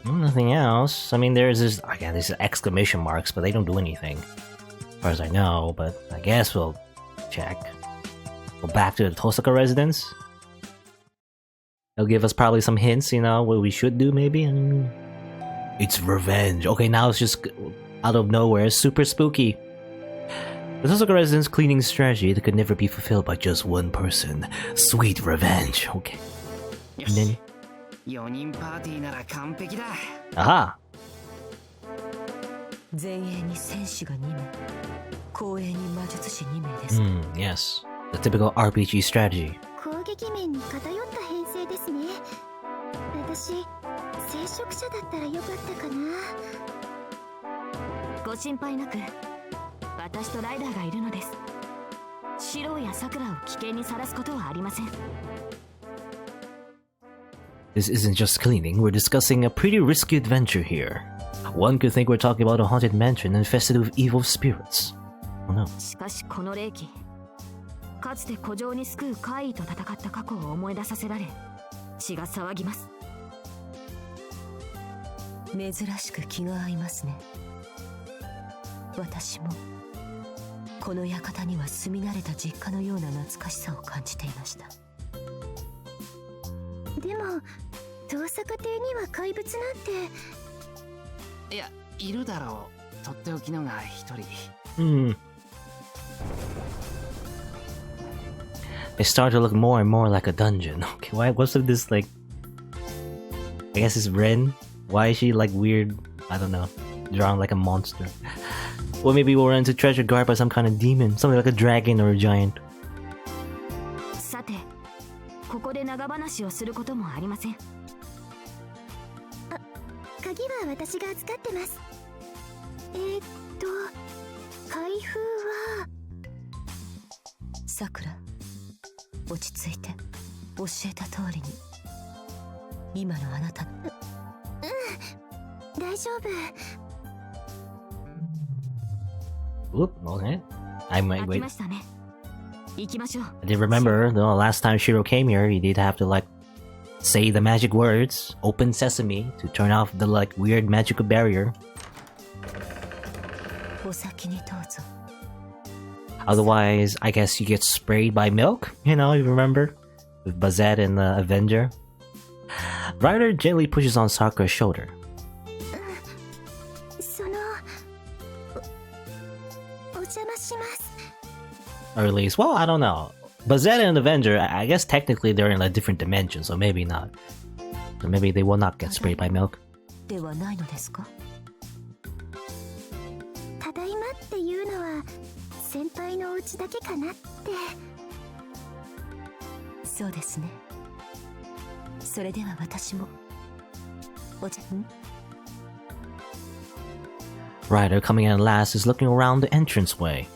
Nothing else. I mean, there's this... Again, these exclamation marks, but they don't do anything. As far as I know, but I guess we'll check. Go back to the Tohsaka residence. They'll give us probably some hints, you know, what we should do maybe. And it's revenge. Okay, now it's just out of nowhere. Super spooky. The Tohsaka residence cleaning strategy that could never be fulfilled by just one person. Sweet revenge. Okay. And then... Aha! Yes. The typical RPG strategy. This isn't just cleaning, we're discussing a pretty risky adventure here. One could think we're talking about a haunted mansion infested with evil spirits. Oh no. かつて古城に救う怪異と戦った過去を思い出させられ血が騒ぎます。珍しく気が合いますね。私もこの館には住み慣れた実家のような懐かしさを感じていました。でも遠坂邸には怪物なんて。いや、いるだろう。とっておきのが一人。They start to look more and more like a dungeon. Okay, why? What's with this, like... I guess it's Ren? Why is she, like, weird? I don't know. Drawn like a monster. Or maybe we'll run into treasure guard by some kind of demon. Something like a dragon or a giant. さて、ここで長話をすることもありません。あ、鍵は私が預かってます。開封は... さくら。落ち着いて教えた通りに今のあなた大丈夫 Oop, okay. I might wait. I did remember, the last time Shirou came here, he did have to, like, say the magic words, open sesame, to turn off the, like, weird magical barrier. Otherwise, I guess you get sprayed by milk, you know, you remember? With Bazett and the Avenger. Ryder gently pushes on Sakura's shoulder. Or at least, well, I don't know. Bazett and Avenger, I guess technically they're in a different dimension, so maybe not. So maybe they will not get sprayed by milk. Ryder, coming in last, is looking around the entranceway.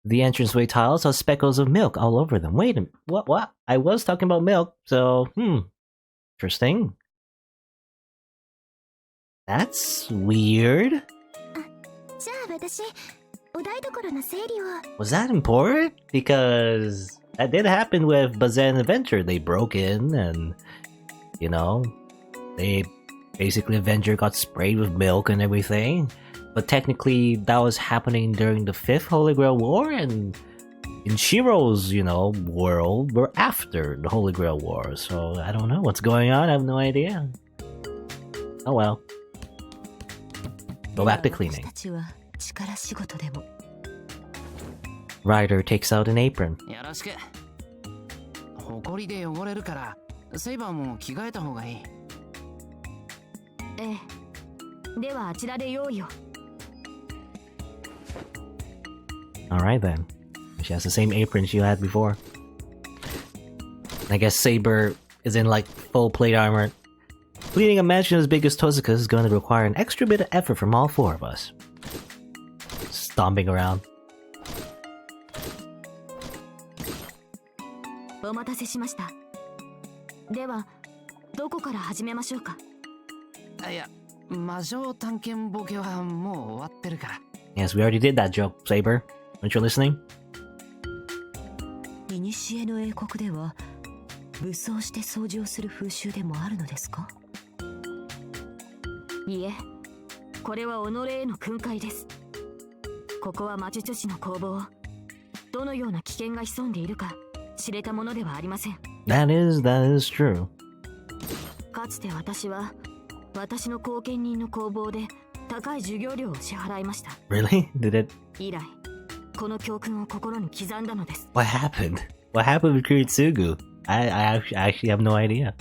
The entranceway tiles have speckles of milk all over them. Wait a minute, what? I was talking about milk, so, interesting. That's weird. Was that important? Because that did happen with Bazett and Avenger. They broke in and, you know, they basically Avenger got sprayed with milk and everything. But technically that was happening during the 5th Holy Grail War, and in Shirou's, you know, world, we're after the Holy Grail War. So I don't know what's going on, I have no idea. Oh well. Go back to cleaning. Ryder takes out an apron. Alright then. She has the same apron she had before. I guess Saber is in like full plate armor. Cleaning a mansion as big as Tohsaka's is going to require an extra bit of effort from all 4 of us. Stomping around. お待たせしました。ではどこから始めましょうか。いや、魔女探検ボケはもう終わってるから。 Yes, we already did that joke, Saber. Aren't you listening? 古の英国では武装して掃除をする風習でもあるのですか。いえ、これは己への訓戒です。ここは魔術師の工房。どのような危険が潜んでいるか知れたものではありません。That is true. かつて私は私の後見人の工房で高い授業料を支払いました。 Really? Did it? 以来この教訓を心に刻んだのです。 What happened? What happened with Kiritsugu? I actually have no idea.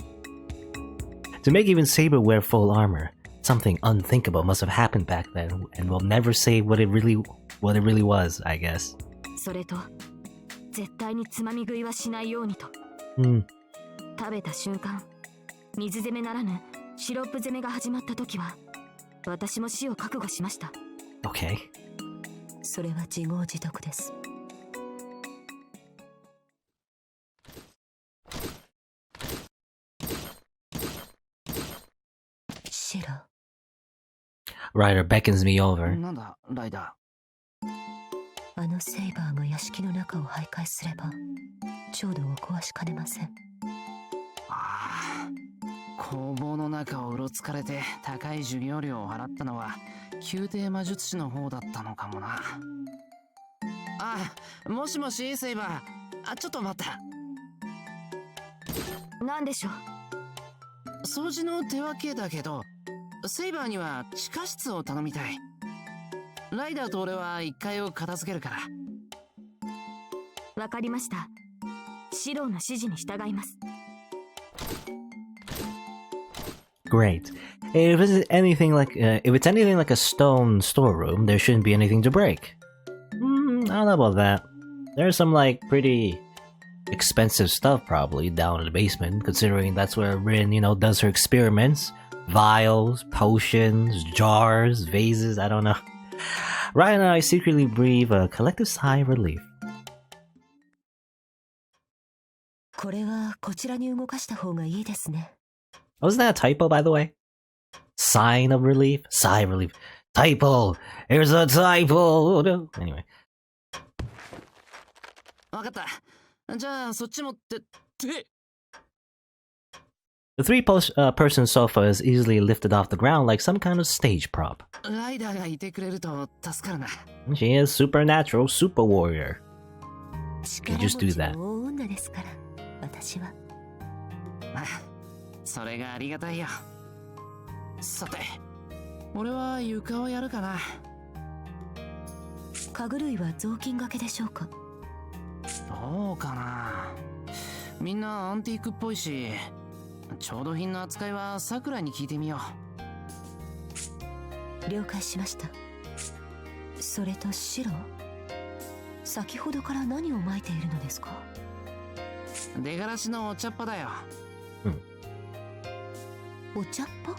To make even Saber wear full armor, something unthinkable must have happened back then, and we'll never say what it really was, I guess. それと絶対につまみ食いはしないようにと。食べた瞬間、水攻めならぬシロップ攻めが始まった時は私も死を覚悟しました。 Okay. それは自業自得です。シロ。 Ryder beckons me over. なんだライダあのセイバーが屋敷の中を徘徊すれば調度を壊しかねません。ー。ああ、工房の中をうろつかれて高い授業料を払ったのは宮廷魔術師の方だったのかもな。あ、もしもしセイバー。あ、ちょっと待った。何でしょう。掃除の手分けだけど、セイバーには地下室を頼みたい。ライダーと俺は1階を片付けるから。わかりました。シローの指示に従います。 Great. If it's anything like a stone storeroom, there shouldn't be anything to break. I don't know about that. There's some like pretty expensive stuff probably down in the basement, considering that's where Rin, does her experiments. Vials, potions, jars, vases, I don't know. Right now, I secretly breathe a collective sigh of relief. これはこちらに動かした方がいいですね。 Was that a typo, by the way? Sign of relief? Sigh of relief. Typo! Here's a typo! Anyway. わかった。じゃあそっち持ってって。 The three-person sofa is easily lifted off the ground like some kind of stage prop. ライダーがいてくれると助かるな。 She is supernatural super warrior. You just do that. 女ですから、私は。あ、それがありがたいよ。さて、俺は床をやるかな。家具類は雑巾掛けでしょうか。どうかな。みんなアンティークっぽいし、調度品の扱いはさくらに聞いてみよう。了解しました。それとシロ、先ほどから何を撒いているのですか。出がらしのお茶っ葉だよ。お茶っ葉。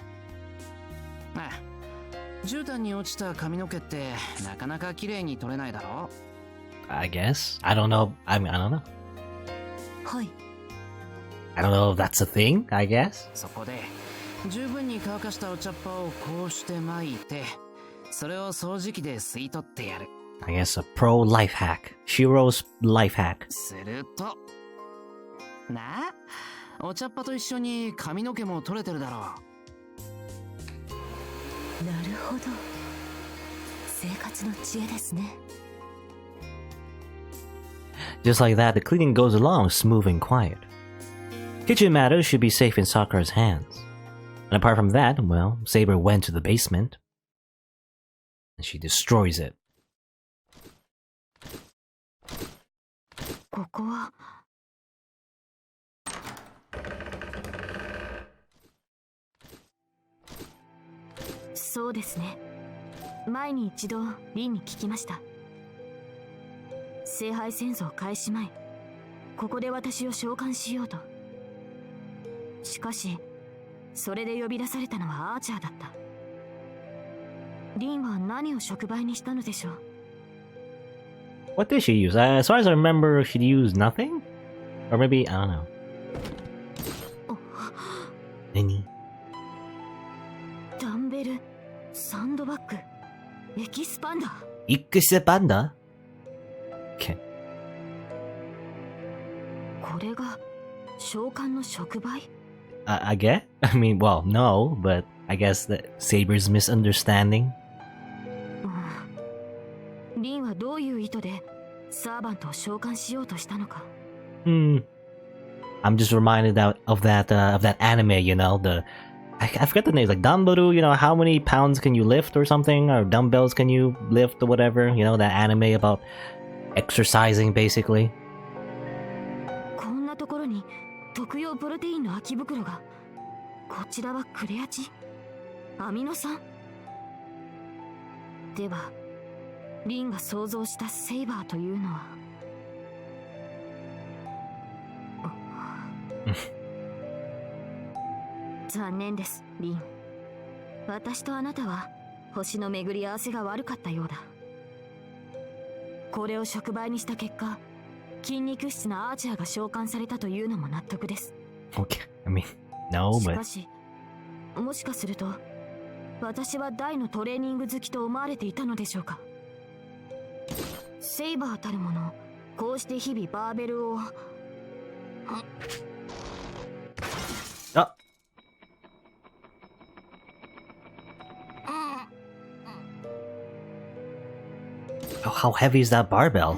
ああ、絨毯に落ちた髪の毛ってなかなか綺麗に取れないだろ。 I guess. I don't know. I don't know. はい。I don't know if that's a thing, I guess. そこで十分に乾かしたお茶っ葉をこうして撒いて、それを掃除機で吸い取ってやる。 I guess a pro life hack. Shiro's life hack. するとなあ、お茶っ葉と一緒に髪の毛も取れてるだろう。なるほど。生活の知恵ですね。 Just like that, the cleaning goes along smooth and quiet. Kitchen matters should be safe in Sakura's hands. And apart from that, well, Saber went to the basement. And she destroys it. ここは。そうですね。前に一度リンに聞きました。聖杯戦争開始前、ここで私を召喚しようと。しかしそれで呼び出されたのはアーチャーだった。リンは何を触媒にしたのでしょう。 What did she use? As far as I remember, she'd use nothing? Or maybe, I don't know. Any? ダンベル、サンドバッグ、エキスパンダー。Ikisepanda? Okay. これが召喚の触媒？ I get? I mean, well, no, but I guess that Saber's misunderstanding. リンはどういう意図でサーバントを召喚しようとしたのか。I'm just reminded of that anime, you know, I forget the name, like Dumbbell, you know, how many pounds can you lift or something, or dumbbells can you lift or whatever, you know, that anime about exercising basically. こんなところに特用プロテインの空き袋が。こちらはクレアチン、アミノ酸では、リンが想像したセイバーというのは残念です、リン。私とあなたは星の巡り合わせが悪かったようだ。これを触媒にした結果、筋肉質なアーチャーが召喚されたというのも納得です。Okay, I mean, no, し but かし、もしかすると私は大のトレーニング好きと思われていたのでしょうか。セイバーたるもの、こうして日々バーベルをHow heavy is that barbell?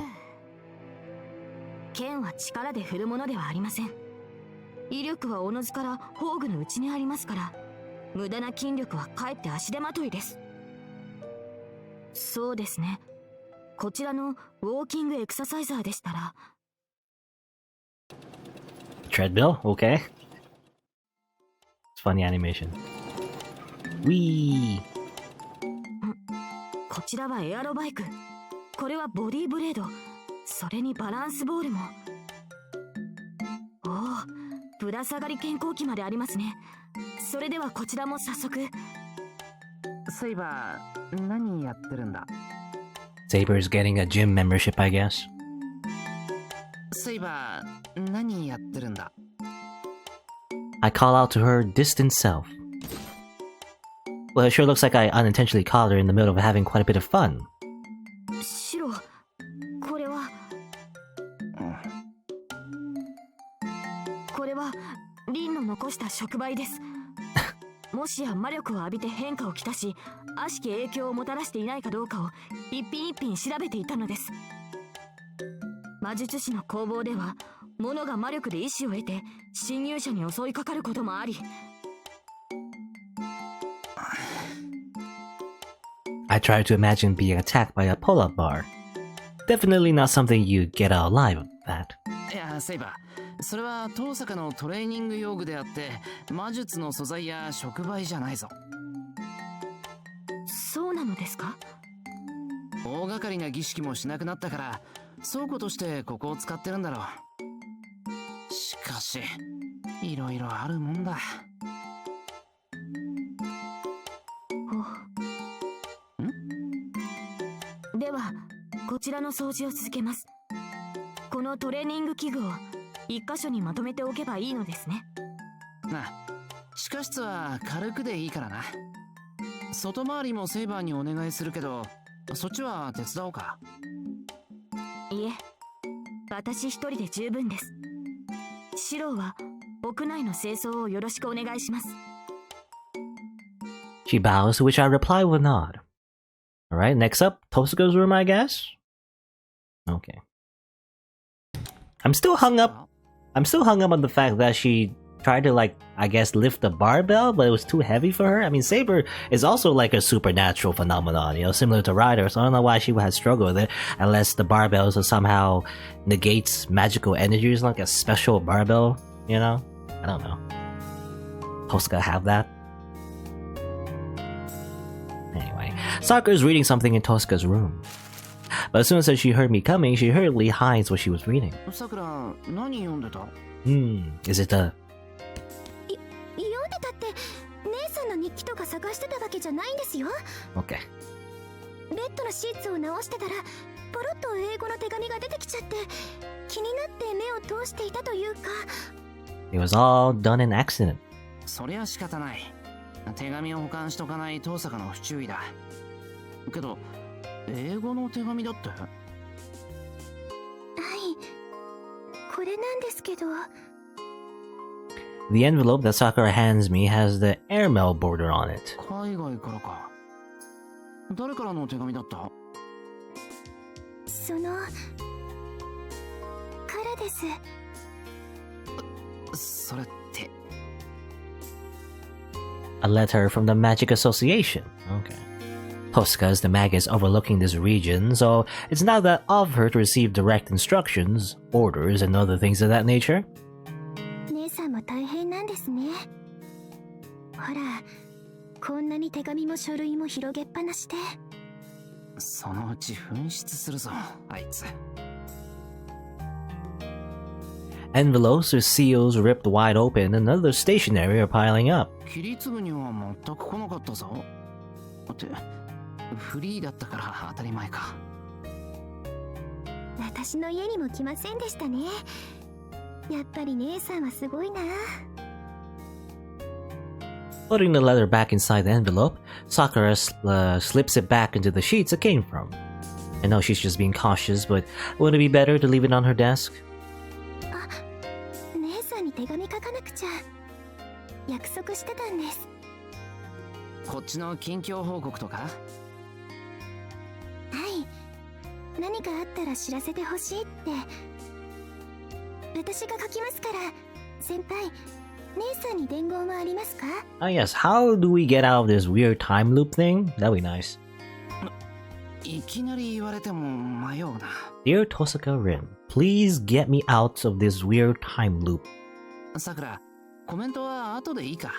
剣は力で振るものではありません。威力はおのずから宝具の内にありますから、無駄な筋力はかえって足手まといです。そうですね。こちらのウォーキングエクササイザーでしたら。Treadmill? Okay. It's funny animation. Whee! こちらはエアロバイク。これはボディーブレード。それにバランスボールも。おお、ぶら下がり健康器までありますね。それではこちらも早速。セイバー、何やってるんだ？ Saber's getting a gym membership, I guess. セイバー、何やってるんだ？ I call out to her distant self. Well, it sure looks like I unintentionally caught her in the middle of having quite a bit of fun. シロ、これは。これはリンの残した触媒です。もしや魔力を浴びて変化をきたし、悪しき影響をもたらしていないかどうかを一品一品調べていたのです。魔術師の工房では、物が魔力で意志を得て侵入者に襲いかかることもあり。I tried to imagine being attacked by a pull-up bar. Definitely not something you get out alive with that. いや、セイバー、それは遠坂のトレーニング用具であって、魔術の素材や触媒じゃないぞ。そうなのですか？大掛かりな儀式もしなくなったから、倉庫としてここを使ってるんだろう。しかし、いろいろあるもんだ。では、こちらの掃除を続けます。このトレーニング器具を一箇所にまとめておけばいいのですね。なあ、地下室は軽くでいいからな。外回りもセイバーにお願いするけど、そっちは手伝おうか。いえ、私一人で十分です。シローは屋内の清掃をよろしくお願いします。She bows, to which I reply with a nod. Alright, next up, Tohsaka's room, I guess? Okay. I'm still hung up on the fact that she tried to, like, I guess lift the barbell, but it was too heavy for her. I mean, Saber is also like a supernatural phenomenon, you know, similar to Ryder, so I don't know why she would have struggled with it, unless the barbell somehow negates magical energies, like a special barbell, you know? I don't know. Tohsaka have that? Anyway, Sakura's reading something in Tohsaka's room. But as soon as she heard me coming, she hurriedly hides what she was reading. Sakura, 何読んでた？ Is it a... 読んでたって姉さんの日記とか探してたわけじゃないんですよ。 Okay. ベッドのシーツを直してたらポロッと英語の手紙が出てきちゃって、気になって目を通していたというか。 It was all done in accident. そりゃ仕方ない。手紙を保管しとかない遠坂の不注意だ。けど英語の手紙だって。はい、これなんですけど。 The envelope that Sakura hands me has the airmail border on it. 海外からか。誰からの手紙だった？そのからです。それって。A letter from the Magic Association. Okay. Tohsaka is the magus overlooking this region, so it's not that of her to receive direct instructions, orders, and other things of that nature. 姉さんも大変なんですね。ほら、こんなに手紙も書類も広げっぱなしで。そのうち紛失するぞ、あいつ。Envelopes with seals ripped wide open and other stationery are piling up. 切り継ぐには全く来なかったぞ。ってフリーだったから当たり前か。私の家にも来ませんでしたね。やっぱり姉さんはすごいな。 Putting the letter back inside the envelope, Sakura slips it back into the sheets it came from. I know she's just being cautious, but wouldn't it be better to leave it on her desk? 姉さんに手紙書かなくちゃ。約束してたんです。こっちの近況報告とか？はい、何かあったら知らせてほしいって。私が書きますから。先輩、姉さんに伝言はありますか？ Ah yes, how do we get out of this weird time loop thing? That'd be nice. いきなり言われても迷うな。 Dear Tohsaka Rin, please get me out of this weird time loop. さくら、コメントは後でいいか？は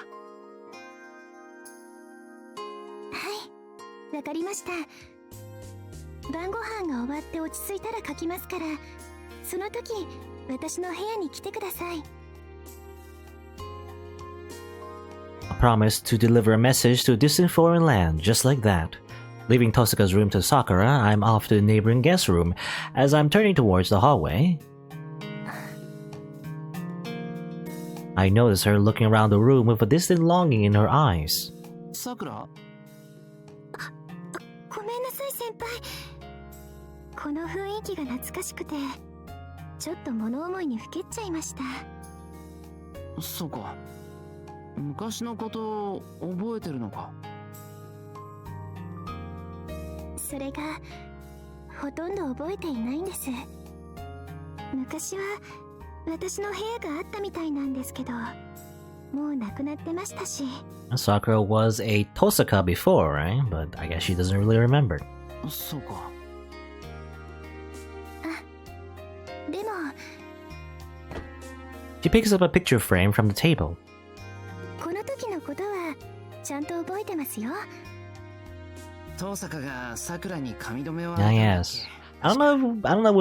い、わかりました。晩ご飯が終わって落ち着いたら書きますから、その時私の部屋に来てください。 I promised to deliver a message to a distant foreign land, just like that. Leaving Tohsaka's room to Sakura, I'm off to the neighboring guest room. As I'm turning towards the hallway, I notice her looking around the room with a distant longing in her eyes. さくら？ごめんなさい先輩。この雰囲気が懐かしくて、ちょっと物思いにふけっちゃいました。そうか。昔のこと覚えてるのか？それがほとんど覚えていないんです。昔は私の部屋があったみたいなんですけど、もうなくなってましたし。 Sakura was a Tohsaka before, right? But I guess she doesn't really remember. そうか。でも She picks up a picture frame from the table. この時のことはちゃんと覚えてますよ。遠坂がさくらに髪留めを。Ah, yes. I don't know. I don't know.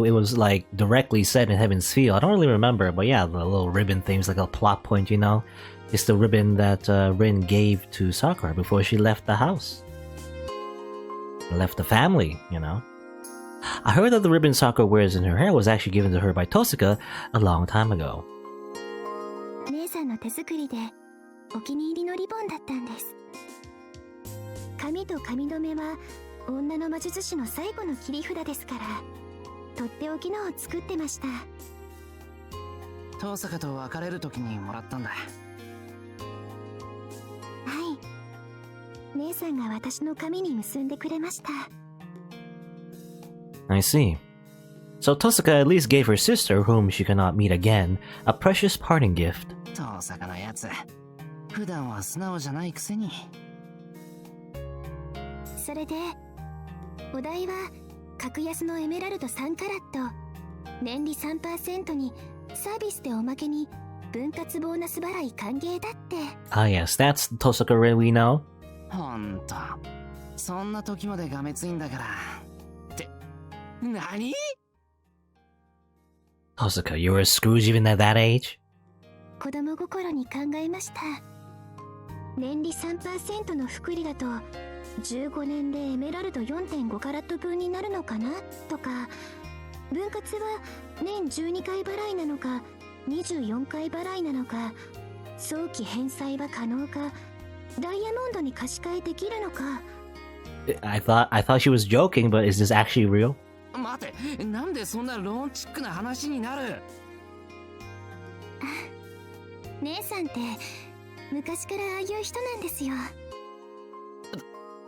It was like directly set in Heaven's Feel. I don't really remember, but yeah, the little ribbon thing's like a plot point, you know. It's the ribbon that Rin gave to Sakura before she left the house, left the family, you know. I heard that the ribbon Sakura wears in her hair was actually given to her by Tohsaka a long time ago. 姉さんの手作りでお気に入りのリボンだったんです。髪と髪留めは女の魔術師の最後の切り札ですから、とっておきのを作ってました。遠坂と別れる時にもらったんだ。はい、姉さんが私の髪に結んでくれました。 I see. So Tohsaka at least gave her sister, whom she cannot meet again, a precious parting gift. 遠坂のやつ、普段は素直じゃないくせに。それでお題は格安のエメラルド3カラット、年利 3% にサービスでおまけに分割ボーナス払い歓迎だって。 Ah yes, that's the Tohsaka Rin we know. ほんと、そんな時までがめついんだから。って何？ Tohsaka, you were a Scrooge even at that age? 子供心に考えました。年利 3% の複利だと15年でエメラルド 4.5 カラット分になるのかなとか、分割は年12回払いなのか24回払いなのか、早期返済は可能か、ダイヤモンドに貸し換えできるのか。I thought she was joking, but is this actually real? 待て、なんでそんなローンチックな話になる？姉さんって昔からああいう人なんですよ。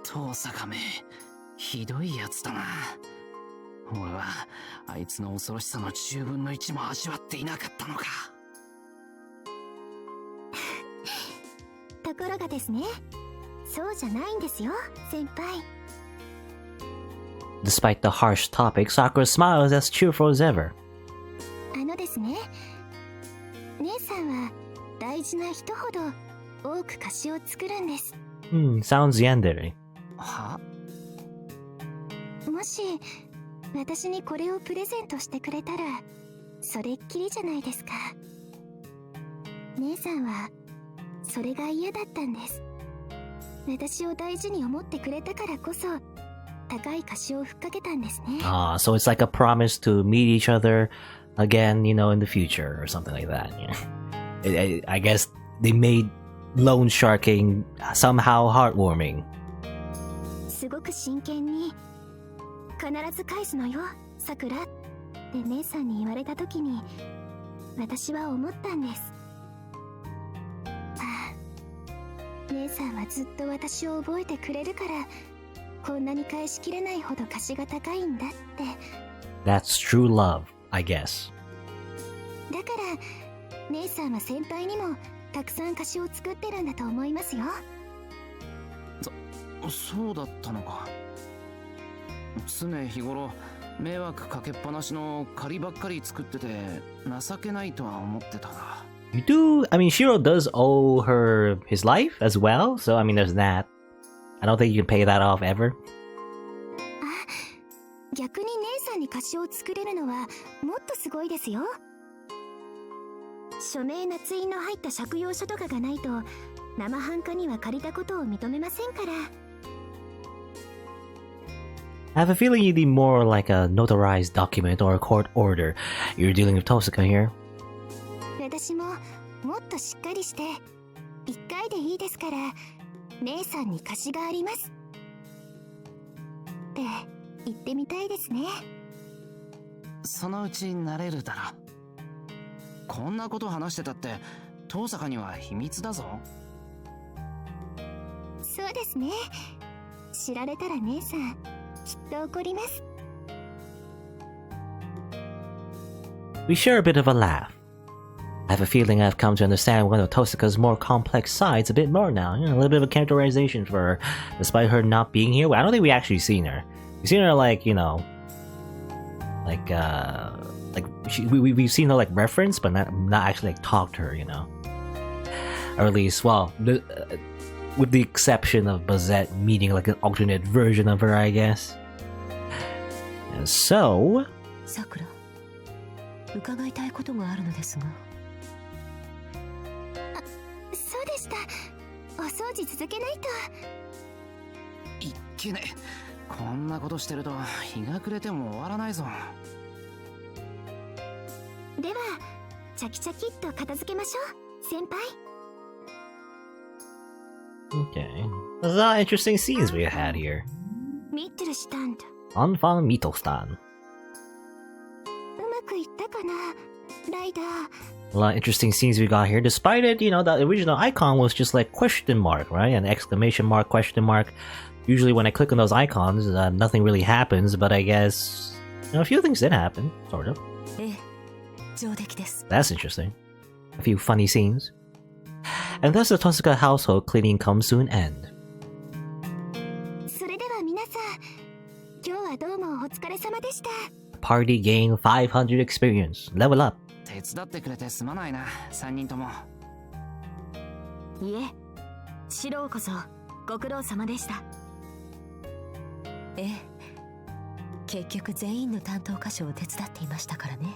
遠坂め、ひどいやつだな。俺はあいつの恐ろしさの10分の1も味わっていなかったのか。ところがですね、そうじゃないんですよ、先輩。Despite the harsh topic, Sakura smiles as cheerful as ever. ですね、姉さんは大事な人ほど多く菓子を作るんです。sounds yandere. は？もし私にこれをプレゼントしてくれたらそれっきりじゃないですか。姉さんはそれが嫌だったんです。私を大事に思ってくれたからこそ高い菓子をふっかけたんですね。So it's like a promise to meet each other again, you know, in the future or something like that. Yeah. I guess they made loan sharking somehow heartwarming. すごく真剣に必ず返すのよ、さくらって姉さんに言われた時に私は思ったんです。姉さんはずっと私を覚えてくれるからこんなに返しきれないほど貸しが高いんだって。 That's true love, I guess. だから姉さんは先輩にもたくさん貸しを作ってるんだと思いますよ。そうだったのか。常日頃迷惑かけっぱなしの借りばっかり作ってて情けないとは思ってたが。You do, I mean, Shirou does owe her his life as well, so I mean, there's that. I don't think you can pay that off ever. 逆に姉さんに貸しを作れるのはもっとすごいですよ。署名捺印の入った借用書とかがないと生半可には借りたことを認めませんから。I have a feeling you need more like a notarized document or a court order. You're dealing with Tohsaka here. 私ももっとしっかりして一回でいいですから姉さんに貸しがありますって言ってみたいですね。そのうちなれるだろう。こんなこと話してたって遠坂には秘密だぞ。そうですね、知られたら姉さんきっと怒ります。 We share a bit of a laugh. I have a feeling I've come to understand one of Tohsaka's more complex sides a bit more now. You know, a little bit of a characterization for her, despite her not being here. Well, I don't think we actually seen her. We've seen her like, you know, we've seen her like reference, but not actually like talk to her, you know. Or at least, well, with the exception of Bazett meeting like an alternate version of her, I guess. And so, Sakura, 伺いたいことがあるのですが。そうでした。お掃除続けないと。いっけね。こんなことしてると日が暮れても終わらないぞ。ではチャキチャキっと片付けましょう、先輩。 okay. There's a lot of interesting scenes we had here. Mittelstand. Anfang Mittelstand. うまくいったかな、ライダー。 A lot of interesting scenes we got here. Despite it, you know, the original icon was just like question mark, right? An exclamation mark, question mark. Usually when I click on those icons, nothing really happens, but I guess, you know, a few things did happen, sort of. 上出来です。 That's interesting. A few funny scenes. And thus the Tohsaka household cleaning comes to an end. それでは皆さん、今日はどうもお疲れ様でした。 Party gain 500 experience. Level up. 手伝ってくれてすまないな、3人とも。いえ、シロウこそご苦労様でした。結局全員の担当箇所を手伝っていましたからね。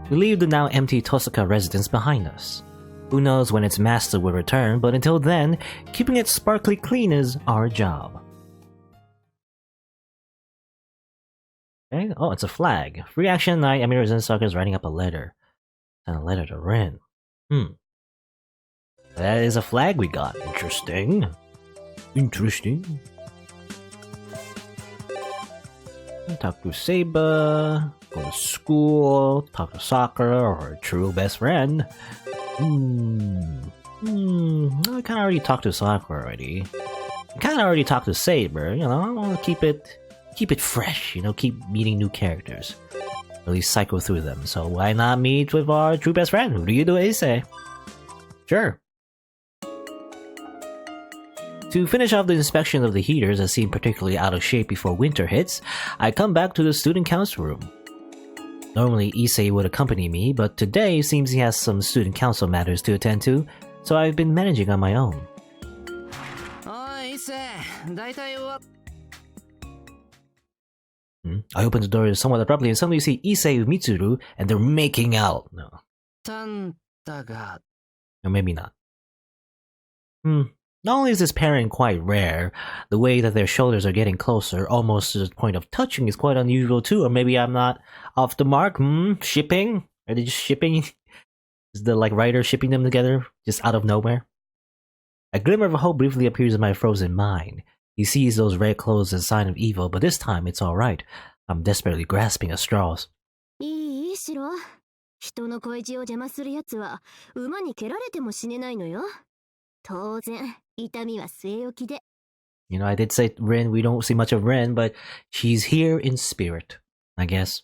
We leave the now empty Tohsaka residence behind us. Who knows when its master will return, but until then, keeping it sparkly clean is our job. Okay. Oh, it's a flag. Free action night. Emiya Zensuke is writing up a letter. And a letter to Rin. That is a flag we got. Interesting. Interesting. Talk to Saber. Go to school. Talk to Sakura or her true best friend. I kind of already talked to Sakura already. I kind of already talked to Saber. You know, I want to keep it fresh. You know, keep meeting new characters. At least cycle through them. So why not meet with our true best friend? Who do you do, Issei? Sure. To finish off the inspection of the heaters that seem particularly out of shape before winter hits, I come back to the student council room. Normally Issei would accompany me, but today it seems he has some student council matters to attend to, so I've been managing on my own. I open the door somewhat abruptly and suddenly see Issei and Mitsuru and they're making out. No. Or maybe not. Not only is this pairing quite rare, the way that their shoulders are getting closer, almost to the point of touching, is quite unusual too. Or maybe I'm not off the mark. Shipping? Are they just shipping? Is the writer shipping them together just out of nowhere? A glimmer of hope briefly appears in my frozen mind. He sees those red clothes as a sign of evil, but this time it's alright. I'm desperately grasping at straws. いいシロ。人の恋路を邪魔する奴は馬に蹴られても死ねないのよ。当然、痛みは据え置きで。You know, I did say Rin, we don't see much of Rin, but she's here in spirit, I guess.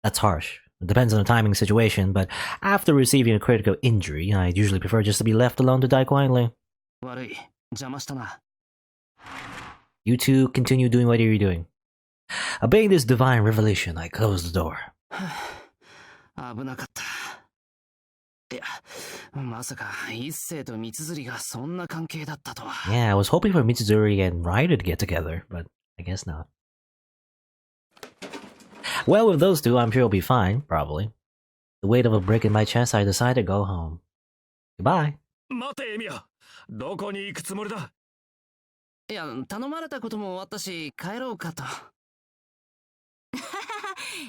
That's harsh. It depends on the timing situation, but after receiving a critical injury, I usually prefer just to be left alone to die quietly. You two continue doing what you're doing. Obeying this divine revelation, I close the door. Yeah, I was hoping for Mitsuzuri and Ryder to get together, but I guess not. Well, with those two, I'm sure it'll be fine, probably. The weight of a brick in my chest, I decide to go home. Goodbye. いや、頼まれたことも終わったし、帰ろうかと。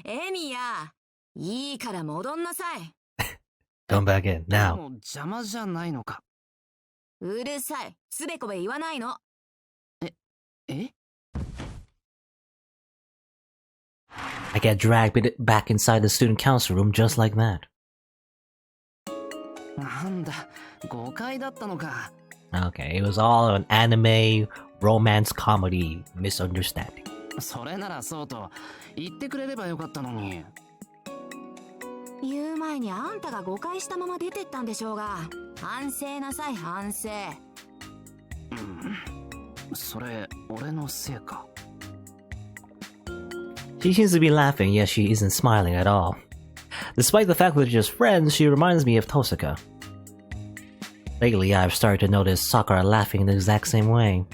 エミヤ、いいから戻んなさい。Come back in, now. もう邪魔じゃないのか。うるさい。つべこべ言わないの。え I get dragged back inside the student council room just like that. なんだ、誤解だったのか。Okay, it was all an anime, romance comedy misunderstanding. それならそうと言ってくれればよかったのに。言う前にあんたが誤解したまま出てったんでしょうが、反省なさい、反省。それ、俺のせいか。She seems to be laughing, yet she isn't smiling at all. Despite the fact that they're just friends, she reminds me of Tohsaka. Lately, I've started to notice Sakura laughing in the exact same way.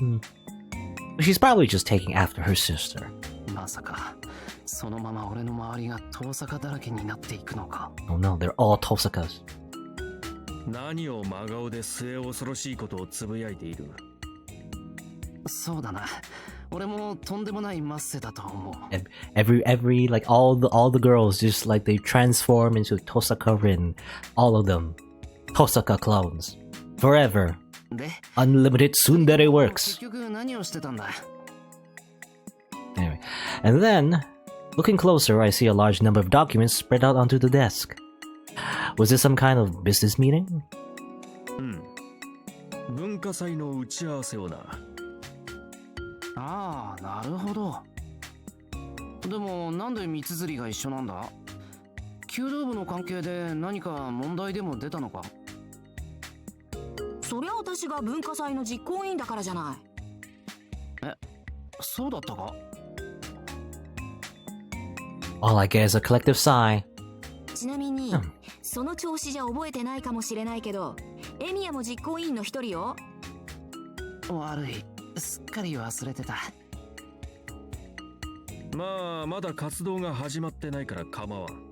But she's probably just taking after her sister. まさか、そのまま俺の周りが遠坂だらけになっていくのか。Oh no, they're all Tosakas. 何を真顔で末恐ろしいことをつぶやいている。そうだな。俺もとんでもないマッセだと思う。Every like all the girls just like they transform into Tohsaka Rin. All of them. Tohsaka clones. Forever. Unlimited tsundere works. 結局何をしてたんだ。Anyway, and then, looking closer, I see a large number of documents spread out onto the desk. Was this some kind of business meeting? 文化祭の打ち合わせをな。ああ、なるほど。でもなんで三釣が一緒なんだ？弓道部の関係で何か問題でも出たのか？そりゃ私が文化祭の実行委員だからじゃない。そうだったか？ All I get is a collective sigh. ちなみに、その調子じゃ覚えてないかもしれないけど、エミヤも実行委員の一人よ。悪い、すっかり忘れてた。まあ、まだ活動が始まってないから構わん。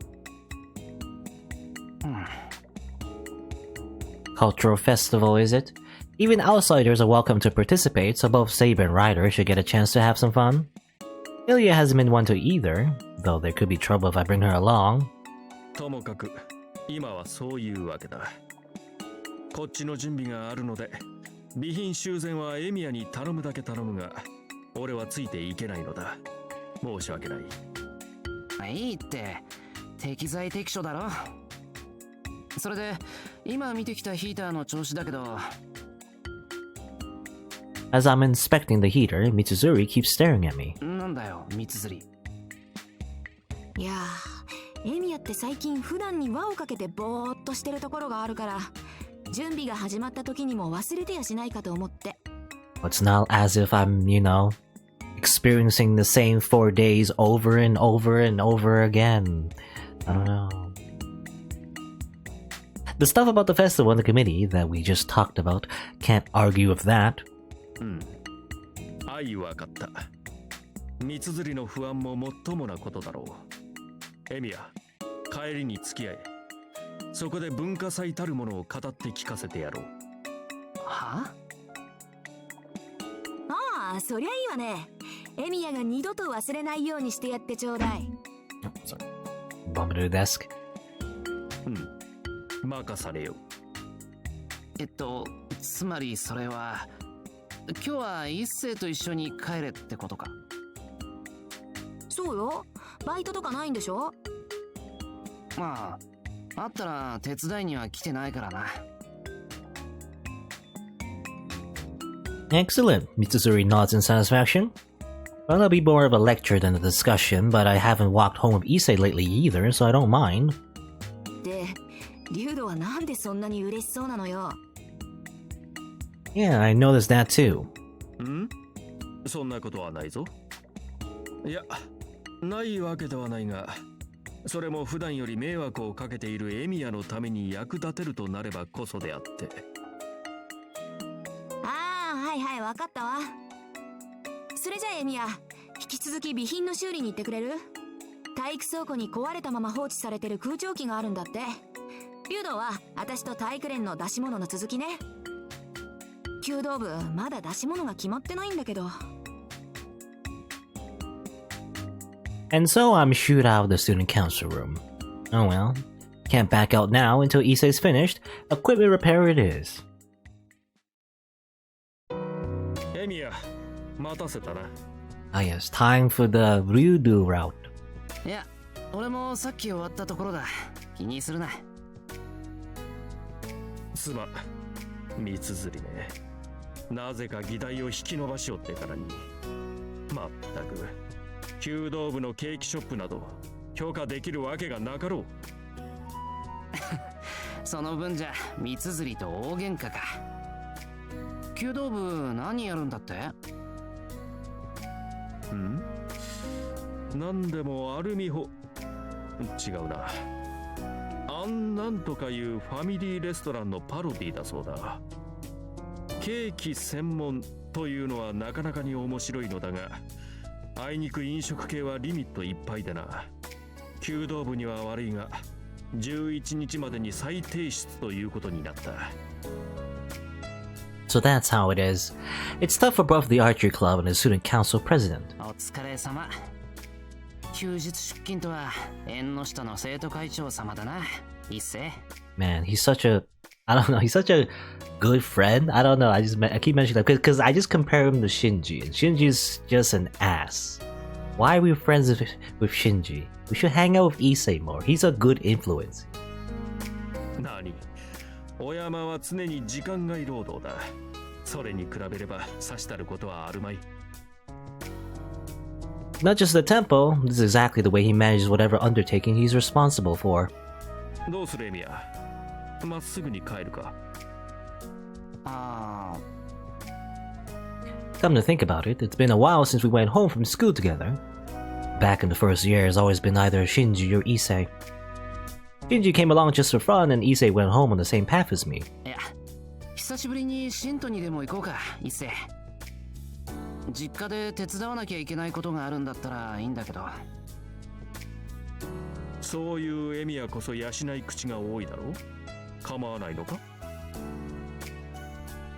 Cultural festival, is it? Even outsiders are welcome to participate, so both Saber and Ryder should get a chance to have some fun. Ilya hasn't been one to either, though there could be trouble if I bring her along. ともかく今はそういうわけだ。こっちの準備があるので備品修繕はエミヤに頼むだけ頼むが、俺はついていけないのだ。申し訳ない。いいって、適材適所だろ。それで今見てきたヒーターの調子だけど。 As I'm inspecting the heater, Mitsuzuri keeps staring at me. なんだよ、三つ釣り。いやー、エミヤって最近普段に輪をかけてぼーっとしてるところがあるから、準備が始まった時にも忘れてやしないかと思って。 It's not as if I'm, experiencing the same 4 days over and over and over again. I don't know. The stuff about the festival and the committee that we just talked about, can't argue with that. わかった。三つ釣りの不安ももっともなことだろう。エミヤ、帰りに付き合え。そこで文化祭たるものを語って聞かせてやろう。はああ、そりゃいいわね。エミヤが二度と忘れないようにしてやってちょうだい。Bump to the desk. 任されよ。つまりそれは今日は一星と一緒に帰れってことか。そうよ、バイトとかないんでしょ。まああったら手伝いには来てないからな。 Excellent. Mitsuzuri nods in satisfaction. Well, that'll be more of a lecture than a discussion, but I haven't walked home with Issei lately either, so I don't mind. で、リュウドはなんでそんなに嬉しそうなのよ。Yeah, I noticed that too. そんなことはないぞ。いや、ないわけではないが、それも普段より迷惑をかけているエミヤのために役立てるとなればこそであって。ああ、はいはい、わかったわ。それじゃあエミヤ、引き続き備品の修理に行ってくれる？体育倉庫に壊れたまま放置されてる空調機があるんだって。リュウドは私と体育連の出し物の続きね。弓道部まだ出し物が決まってないんだけど。 And so I'm shooed out of the student council room. Oh well, can't back out now until Issei's finished. Equipment repair it is. エミヤ、待たせたな。Ah yes, time for the Ryudu route. いや、俺もさっき終わったところだ。気にするな。すまん、三つ釣りね。なぜか議題を引き伸ばしよってからに。まったく、弓道部のケーキショップなど評価できるわけがなかろう。その分じゃ三つ釣りと大喧嘩か。弓道部何やるんだって？なんでもアルミホ、違うな。なんとかいうファミリーレストランのパロディだそうだ。ケーキ専門というのはなかなかに面白いのだが、あいにく飲食系はリミットいっぱいでな。弓道部には悪いが、11日までに再提出ということになった。So that's how it is. It's tough for both the archery club and the student council president. お疲れ様。休日出勤とは縁の下の生徒会長様だな、一星。 Man, he's such a, I don't know, he's such a good friend. I don't know, I keep mentioning that because I just compare him to Shinji, and Shinji's just an ass. Why are we friends with Shinji? We should hang out with Issei more. He's a good influence. 何？お山は常に時間外労働だ。それに比べればさしたることはあるまい。Not just the tempo, this is exactly the way he manages whatever undertaking he's responsible for. どうするエミヤ？まっすぐに帰るか？Come to think about it, it's been a while since we went home from school together. Back in the first year, it's always been either Shinji or Issei. Shinji came along just for fun, and Issei went home on the same path as me. いや、久しぶりにシントにでも行こうか、一星。実家で手伝わなきゃいけないことがあるんだったらいいんだけど。そういうエミヤこそ養い口が多いだろう？構わないのか？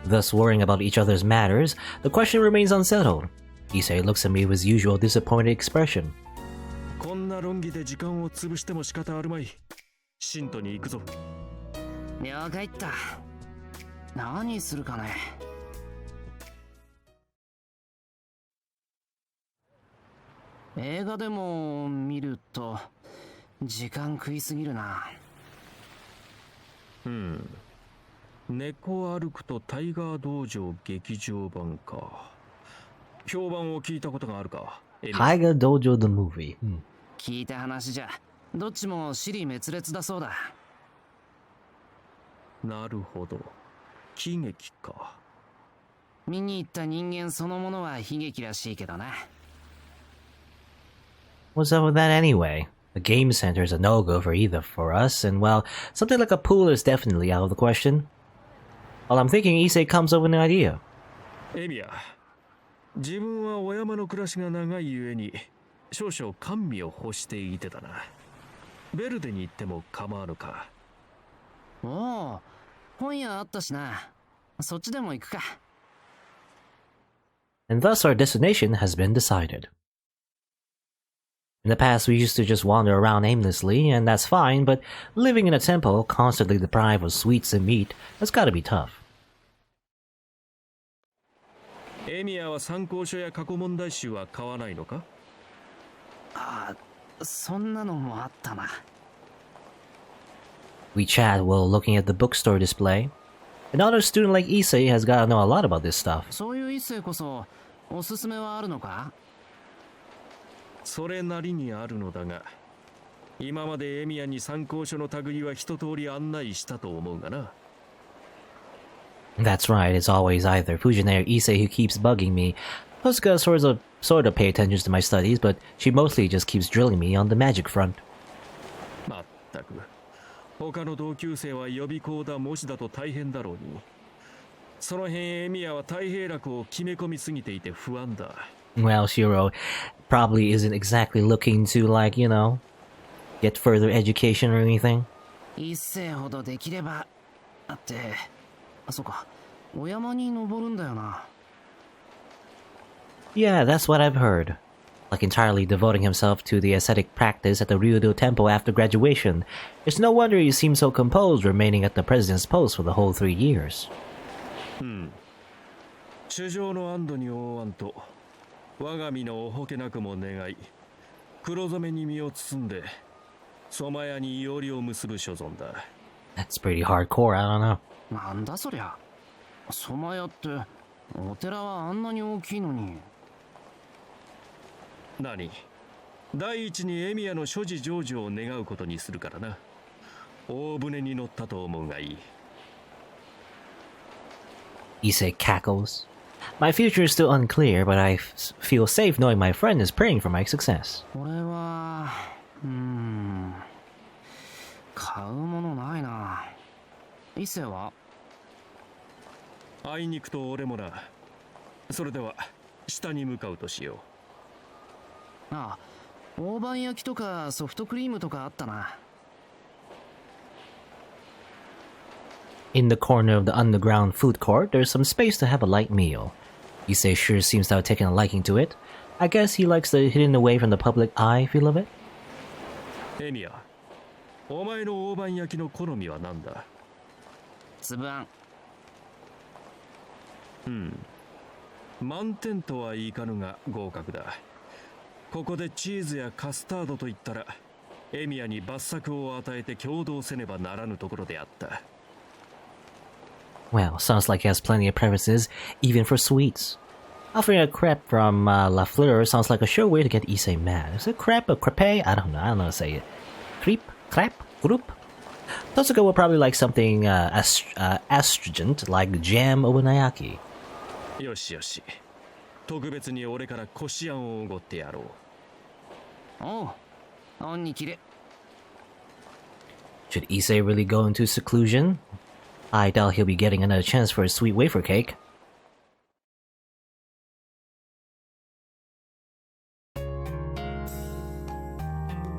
Thus worrying about each other's matters, the question remains unsettled. Issei looks at me with his usual disappointed expression. こんな論議で時間を潰しても仕方あるまい。信徒に行くぞ。了解った。何するかね。映画でも見ると時間食いすぎるな。猫歩くとタイガー道場劇場版か。評判を聞いたことがあるか。Tiger Dojo the movie. 聞いた話じゃどっちも支離滅裂だそうだ。なるほど。喜劇か。見に行った人間そのものは悲劇らしいけどな。What's up with that anyway? The game center is a no-go for either for us, and well, something like a pool is definitely out of the question. Well, I'm thinking Issei comes up with an idea. エミヤ、自分はお山の暮らしが長いゆえに少々甘味を欲していてだな。ベルデに行っても構わぬか。おお、本屋あったしな。そっちでも行くか。And thus our destination has been decided. In the past, we used to just wander around aimlessly, and that's fine, but living in a temple, constantly deprived of sweets and meat, that's gotta be tough. エミヤは参考書や過去問題集は買わないのか？ああ、そんなのもあったな。We chat while looking at the bookstore display. Another student like Issei has gotta know a lot about this stuff. そういう一世こそおすすめはあるのか？それなりにあるのだが、今までエミヤに参考書の類は一通り案内したと思うがな。That's right, it's always either Fujinae or Issei who keeps bugging me. Tohsaka sort of pay attention to my studies, but she mostly just keeps drilling me on the magic front. まったく、他の同級生は予備校だ模試だと大変だろうに。その辺エミヤは太平楽を決め込みすぎていて不安だ。Well, Shiro probably isn't exactly looking to, like, you know, get further education or anything. 一世ほどできれば。だって、そうか、お山に登るんだよな。Yeah, that's what I've heard. Like entirely devoting himself to the ascetic practice at the Ryudo Temple after graduation. It's no wonder he seems so composed remaining at the president's post for the whole 3 years. 主上の安堵に覆わんと。我が身のおほけなくも願い、黒染めに身を包んで、ソマヤにいおりを結ぶ所存だ。That's pretty hardcore, I don't know. なんだそりゃ。ソマヤって、お寺はあんなに大きいのに。何？第一にエミヤの所持成就を願うことにするからな。大船に乗ったと思うがいい。Issei cackles. My future is still unclear, but I feel safe knowing my friend is praying for my success. これは、買うものないな。伊勢は？あいにくと俺もな。それでは下に向かうとしよう。ああ、大判焼きとかソフトクリームとかあったな。In the corner of the underground food court, there's some space to have a light meal. Issei sure seems to have taken a liking to it. I guess he likes the hidden away from the public eye feel of it. エミヤ、お前の大判焼きの好みは何だ？粒あん。満点とはいかぬが合格だ。ここでチーズやカスタードといったら、エミヤに罰作を与えて共同せねばならぬところであった。Well, sounds like he has plenty of preferences, even for sweets. Offering a crepe from La Fleur sounds like a sure way to get Issei mad. Is it crepe or crepe? I don't know how to say it. Crepe? Crepe? Group? Tohsaka will probably like something astringent, like jam obanayaki. よしよし。特別に俺からこしあんをおごってやろう。おう、あんにきれ。Should Issei really go into seclusion? I doubt he'll be getting another chance for a sweet wafer cake.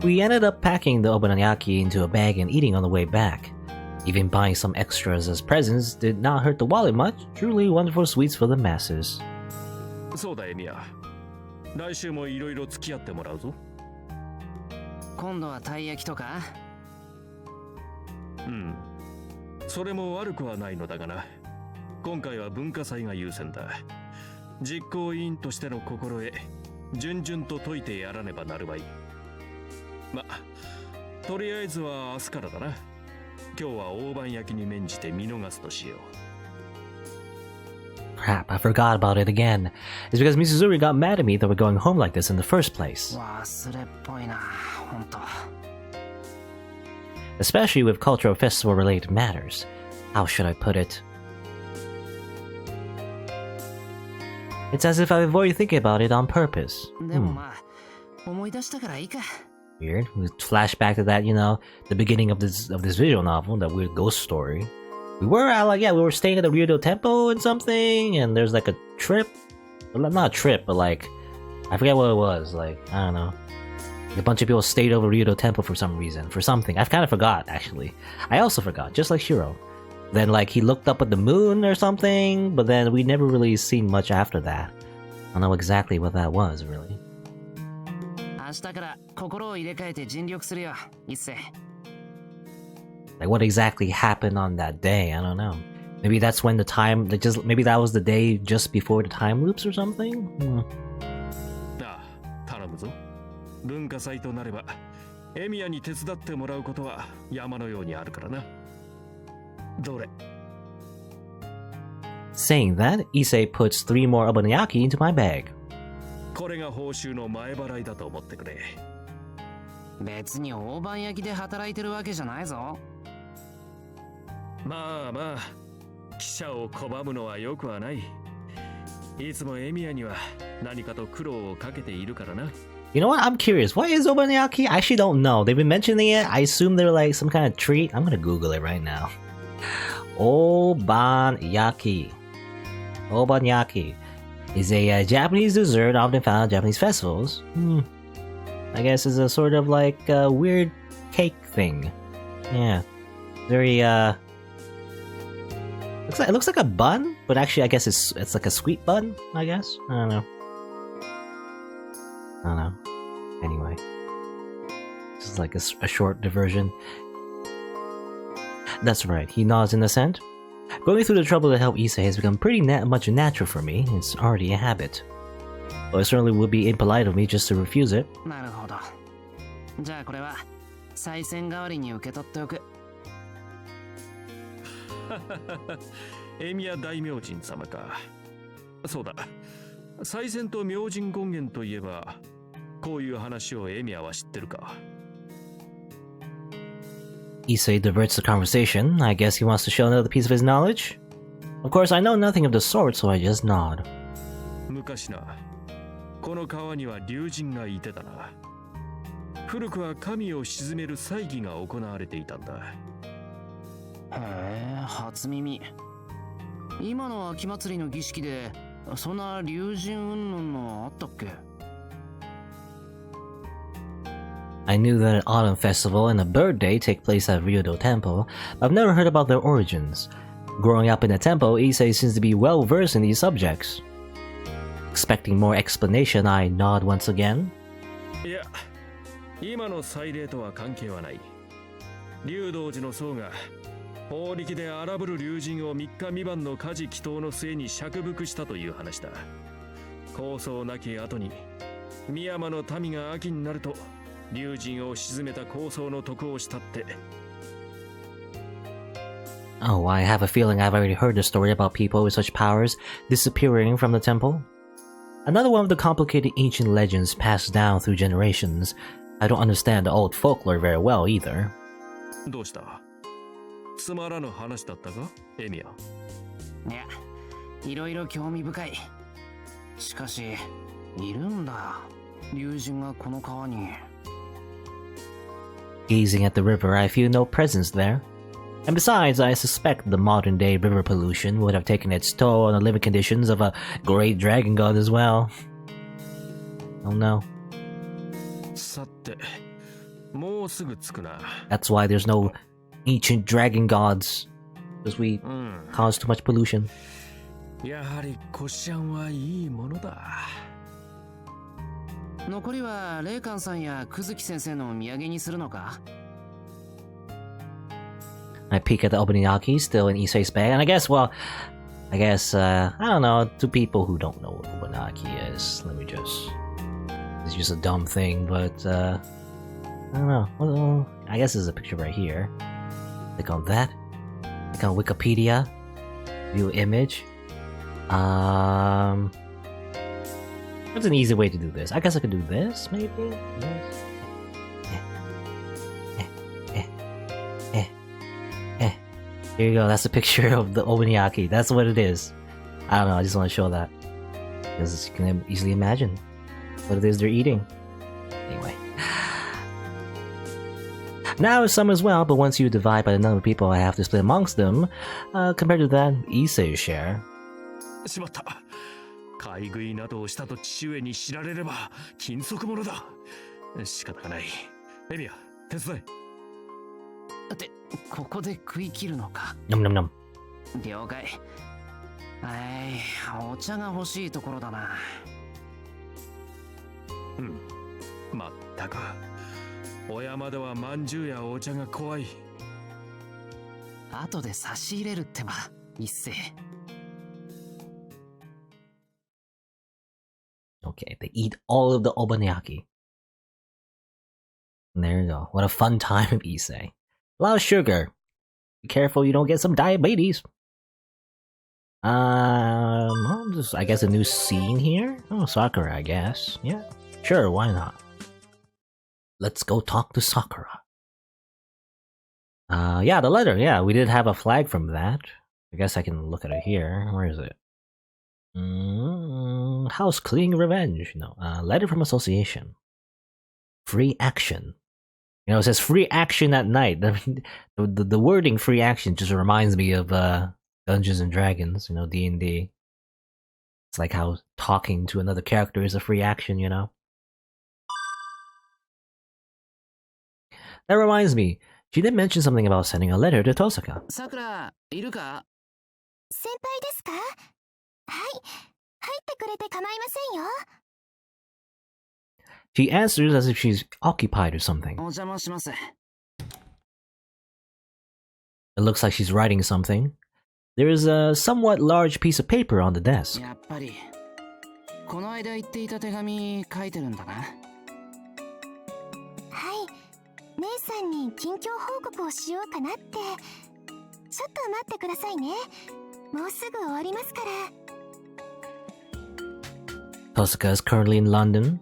We ended up packing the obanayaki into a bag and eating on the way back. Even buying some extras as presents did not hurt the wallet much. Truly wonderful sweets for the masses. そうだエミヤ。来週もいろいろ付き合ってもらうぞ。今度はたい焼きとか？うん。それも悪くはないのだがな。今回は文化祭が優先だ。実行委員としての心得、順々と解いてやらねばなるまい。ま、とりあえずは明日からだな。今日は大判焼きに免じて見逃すとしよう。Crap, I forgot about it again. It's because Mizuzuri got mad at me that we're going home like this in the first place. 忘れっぽいな、ほんと。Especially with cultural festival related matters. How should I put it? It's as if I avoid thinking about it on purpose. でもまあ、思い出したからいいか。Weird. We flashback to that, you know, the beginning of this visual novel, that weird ghost story. We were we were staying at the Ryudo Temple and something, and there's like a trip. Well, not a trip, but like, I forget what it was. Like, I don't know. A bunch of people stayed over Ryudo Temple for some reason, for something. I kind of forgot, actually. I also forgot, just like Shirou. Then, like, he looked up at the moon or something, but then we never really seen much after that. I don't know exactly what that was, really. 明日から心を入れ替えて尽力するよ、一世。Like, what exactly happened on that day? I don't know. Maybe that's when the time, maybe that was the day just before the time loops or something? ああ、頼むぞ。文化祭となれば、エミヤに手伝ってもらうことは山のようにあるからな。どれ？ Saying that, Issei puts 3 more obaniyaki into my bag. これが報酬の前払いだと思ってくれ。別に大判焼きで働いてるわけじゃないぞ。まあまあ、記者を拒むのはよくはない。いつもエミヤには何かと苦労をかけているからな。You know what? I'm curious. What is obaniyaki? I actually don't know. They've been mentioning it. I assume they're like some kind of treat. I'm gonna Google it right now. Obanyaki. Obanyaki is a Japanese dessert often found at Japanese festivals. I guess it's a sort of like a weird cake thing. Yeah. Very, it looks like a bun, but actually I guess it's like a sweet bun, I guess? I don't know. Anyway. This is like a short diversion. That's right, he nods in assent. Going through the trouble to help Issei has become pretty much natural for me. It's already a habit. Though it certainly would be impolite of me just to refuse it. なるほど。じゃあこれは賽銭代わりに受け取っておく。エミヤ大明神様か。そうだ。賽銭と明神権現といえば、こういう話をエミヤは知ってるか。Issei diverts the conversation. I guess he wants to show another piece of his knowledge. Of course, I know nothing of the sort, so I just nod. 昔な、この川には竜神がいてたな。古くは神を鎮める祭儀が行われていたんだ。へえ、初耳。今の秋祭りの儀式で、そんな竜神云々のあったっけ？ I knew that an autumn festival and a bird day take place at Ryudo Temple, but I've never heard about their origins. Growing up in the temple, Issei seems to be well versed in these subjects. Expecting more explanation, I nod once again. いや、今の祭礼とは関係はない。竜道寺の僧が法力で荒ぶる竜神を3日3晩の家事祈祷の末に釈伏したという話だ。構想なき後に、深山の民が秋になると、竜神を鎮めた構想の徳をしたって。Oh, I have a feeling I've already heard the story about people with such powers disappearing from the temple. Another one of the complicated ancient legends passed down through generations. I don't understand the old folklore very well either. どうした？つまらぬ話だったか、エミヤ？いや、いろいろ興味深い。しかし、いるんだ。竜神がこの川に。Gazing at the river, I feel no presence there. And besides, I suspect the modern-day river pollution would have taken its toll on the living conditions of a great dragon god as well. Oh no. さて、もうすぐ着くな。That's why there's no ancient dragon gods. Because we cause too much pollution. やはりこしあんはいいものだ。残りは霊感さんや久月先生の土産にするのか？ I peek at the obaniyaki still in Issei's bag, and I guess, I don't know, to people who don't know what obaniyaki is, let me just... It's just a dumb thing, but, I don't know. Well, I guess there's a picture right here. Click on that. Click on Wikipedia. View image. What's an easy way to do this? I guess I could do this, maybe? This. Here you go, that's a picture of the obaniyaki. That's what it is. I don't know, I just want to show that. Because you can easily imagine what it is they're eating. Anyway. Now it's some as well, but once you divide by the number of people I have to split amongst them, compared to that, Issei's share. しまった。買い食いなどをしたと父上に知られれば禁足者だ。仕方がない。エミヤ、手伝え。ってここで食い切るのか。Nom nom nom. 了解。お茶が欲しいところだな。まったく。お山ではまんじゅうやお茶が怖い。後で差し入れるってば、一斉。Okay, they eat all of the obaniyaki. And there you go. What a fun time of Issei. A lot of sugar. Be careful you don't get some diabetes. Just, I guess a new scene here? Oh, Sakura, I guess. Yeah, sure, why not? Let's go talk to Sakura. Yeah, the letter, yeah, we did have a flag from that. I guess I can look at it here. Where is it? House cleaning revenge. No, letter from association. Free action. You know, it says free action at night. The wording free action just reminds me of Dungeons and Dragons, you know, D&D. It's like how talking to another character is a free action, you know? That reminds me, she did mention something about sending a letter to Tohsaka. Sakura, いるか？先輩ですか？はい、入ってくれて構いませんよ。She answers as if she's occupied or something. お邪魔します。It looks like she's writing something. There is a somewhat large piece of paper on the desk. やっぱり、この間言っていた手紙書いてるんだな。はい、姉さんに近況報告をしようかなって。ちょっと待ってくださいね。もうすぐ終わりますから。Tohsaka is currently in London.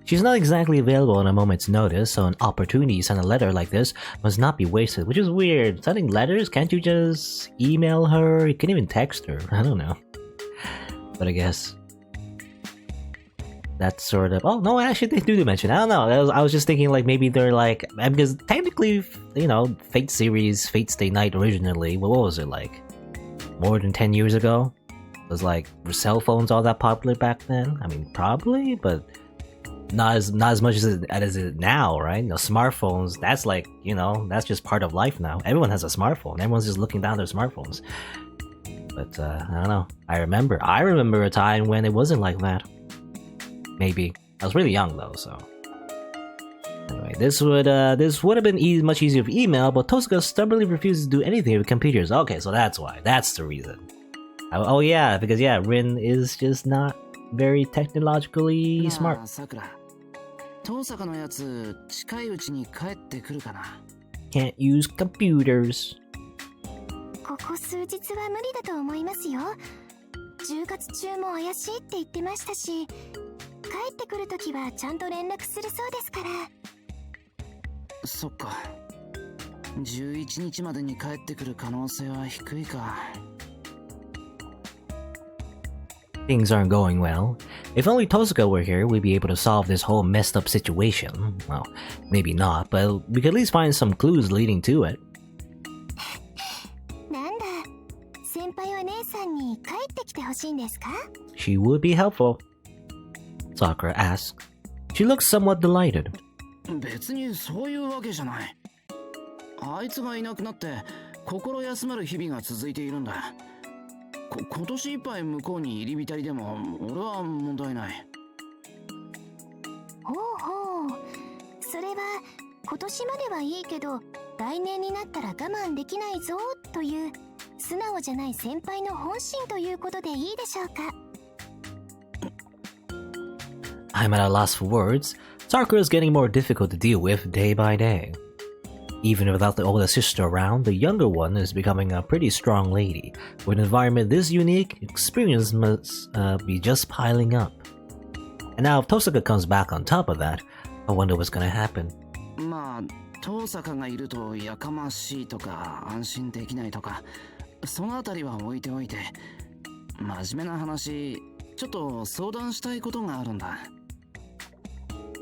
She's not exactly available on a moment's notice, so an opportunity to send a letter like this must not be wasted, which is weird. Sending letters? Can't you just email her? You can even text her. I don't know. But I guess that's sort of... Oh, no, actually they do mention it. I don't know. I was just thinking like maybe they're like... Because technically, you know, Fate series, Fate Stay Night originally, what was it like? More than 10 years ago? Was like, were cell phones all that popular back then? I mean, probably, but... Not as much as it is now, right? You know, smartphones, that's like, you know, that's just part of life now. Everyone has a smartphone. Everyone's just looking down their smartphones. But, I don't know. I remember a time when it wasn't like that. Maybe. I was really young, though, so... Anyway, this would have been much easier with email, but Tohsaka stubbornly refuses to do anything with computers. Okay, so that's why. That's the reason. Oh yeah, because yeah, Rin is just not very technologically smart. Tohsaka のやつ、近いうちに帰ってくるかな。Can't use computers. ここ数日は無理だと思いますよ。10月中も怪しいって言ってましたし、帰ってくるときはちゃんと連絡するそうですから。そっか。11日までに帰ってくる可能性は低いか。Things aren't going well. If only Tohsaka were here, we'd be able to solve this whole messed up situation. Well, maybe not, but we could at least find some clues leading to it. なんだ、先輩は姉さんに帰ってきてほしいんですか? She would be helpful. Sakura asks. She looks somewhat delighted. 別にそういうわけじゃない。あいつがいなくなって心休まる日々が続いているんだ。今年いっぱい向こうに入り浸りでも俺は問題ない。ほうほう。それは今年まではいいけど来年になったら我慢できないぞという素直じゃない先輩の本心ということでいいでしょうか。 I'm at a loss for words. Sakura is getting more difficult to deal with day by day. Even without the older sister around, the younger one is becoming a pretty strong lady. With an environment this unique, experience must be just piling up. And now if Tohsaka comes back on top of that, I wonder what's gonna happen. まあ遠坂がいるとやかましいとか安心できないとかそのあたりは置いておいて、真面目な話ちょっと相談したいことがあるんだ。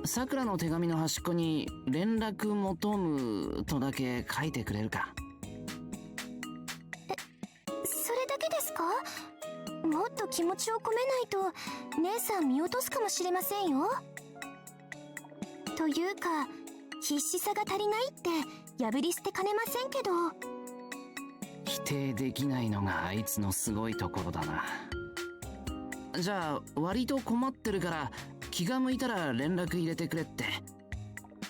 さくらの手紙の端っこに連絡求むとだけ書いてくれるか。それだけですか？もっと気持ちを込めないと姉さん見落とすかもしれませんよ。というか必死さが足りないって破り捨てかねませんけど。否定できないのがあいつのすごいところだな。じゃあ割と困ってるから気が向いたら連絡入れてくれって。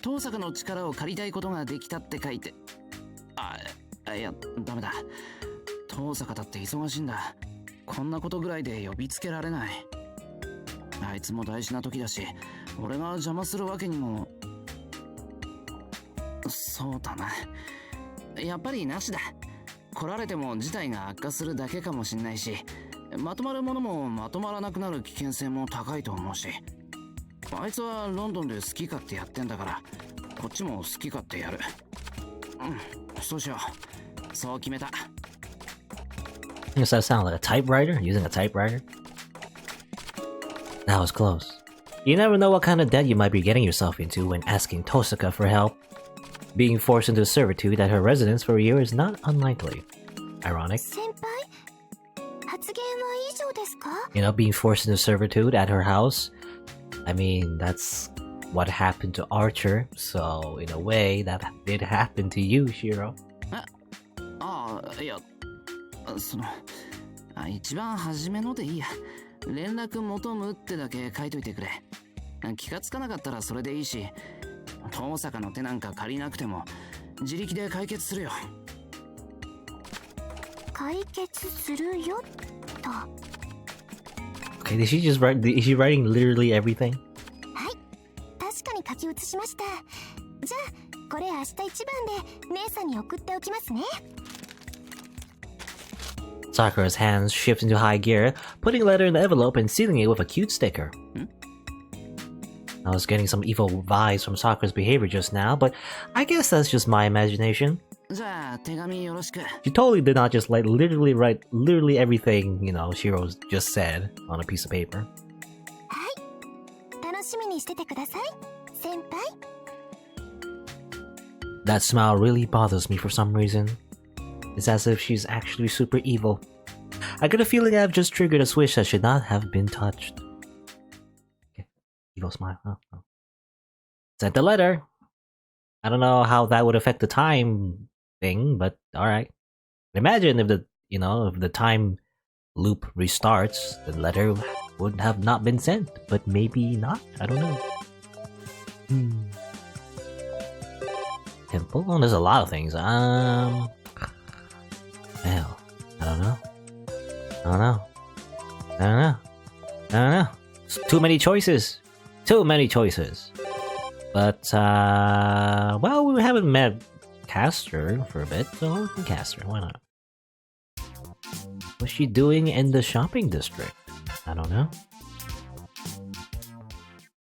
遠坂の力を借りたいことができたって書いて。いやダメだ。遠坂だって忙しいんだ。こんなことぐらいで呼びつけられない。あいつも大事な時だし俺が邪魔するわけにも。そうだな、やっぱりなしだ。来られても事態が悪化するだけかもしんないし、まとまるものもまとまらなくなる危険性も高いと思うし、あいつはロンドンで好き勝手やってんだからこっちも好き勝手やる。そうしよう。そう決めた。Does that sound like a typewriter? Using a typewriter? That was close. You never know what kind of debt you might be getting yourself into when asking Tohsaka for help. Being forced into servitude at her residence for a year is not unlikely. Ironic. 先輩、発言は以上ですか？ You know, being forced into servitude at her house. I mean, that's what happened to Archer, so in a way, that did happen to you, Shirou. いやその一番初めのでいいや。連絡求むってだけ書いといてくれ。気がつかなかったらそれでいいし、遠坂の手なんか借りなくても自力で解決するよ。解決するよと。 Okay, did she just write? Is she writing literally everything? はい、確かに書き写しました。じゃあこれ明日一番で姉さんに送っておきますね。 Sakura's hands shift into high gear, putting a letter in the envelope and sealing it with a cute sticker. I was getting some evil vibes from Sakura's behavior just now, but I guess that's just my imagination. じゃあ手紙よろしく。 She totally did not just literally write literally everything, you know, Shiro just said on a piece of paper. はい、楽しみにしててください、先輩。 That smile really bothers me for some reason. It's as if she's actually super evil. I get a feeling I've just triggered a switch that should not have been touched. Okay. Evil smile. Oh. Sent the letter. I don't know how that would affect the time thing, but alright. Imagine if the time loop restarts, the letter would have not been sent, but maybe not. I don't know. Temple? Oh, there's a lot of things. Hell, I don't know. It's too many choices. But, well, we haven't met Castor for a bit, so we can cast her. Why not? What's she doing in the shopping district? I don't know.